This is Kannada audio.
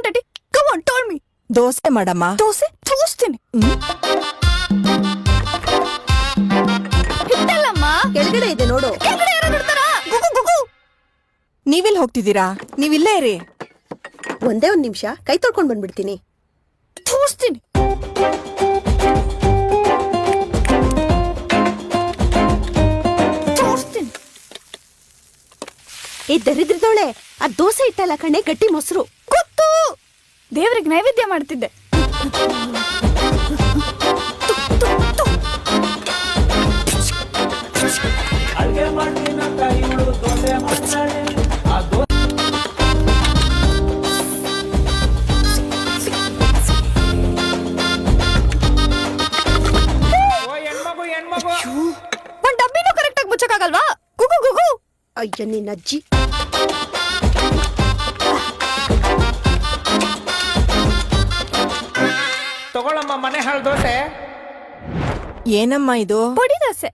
On daddy, come on toll me. Dosa ಮಾಡಮ್ಮ. ದೋಸೆ ತೋರಿಸ್ತೀನಿ. ಹಿಟ್ಟಲ್ಲಮ್ಮ, ಕೆಳಗಡೆ ಇದೆ ನೋಡು. ಕೆಳಗಡೆ ಯಾರು ಬಿಡ್ತಾರಾ? ಗುಗು ಗುಗು. ನೀವೆಲ್ಲಿ ಹೋಗ್ತಿದ್ದೀರಾ? ನೀವಿಲ್ಲೇ ಇರಿ. ಒಂದೇ ಒಂದ್ ನಿಮಿಷ, ಕೈ ತೊಳ್ಕೊಂಡ್ ಬಂದ್ಬಿಡ್ತೀನಿ. ತೋರಿಸ್ತೀನಿ. ಏ ದರಿದ್ರದೋಳೆ, ಆ ದೋಸೆ ಇಟ್ಟಲ್ಲ ಕಣೆ, ಗಟ್ಟಿ ಮೊಸರು. ಗೊತ್ತು, ದೇವ್ರಿಗೆ ನೈವೇದ್ಯ ಮಾಡ್ತಿದ್ದೆ. ಒಂದ್ ಡಬ್ಬಿನೂ ಕರೆಕ್ಟ್ ಆಗಿ ಮುಚ್ಚಕ್ಕಾಗಲ್ವಾ? ಗುಗು ಗುಗು. ಅಯ್ಯ ನಿನ್ನ ಅಜ್ಜಿ. ತಗೊಳಮ್ಮ ಮನೆ ಹಾಳು ದೋಸೆ. ಏನಮ್ಮ ಇದು? ಪುಡಿ ದೋಸೆ.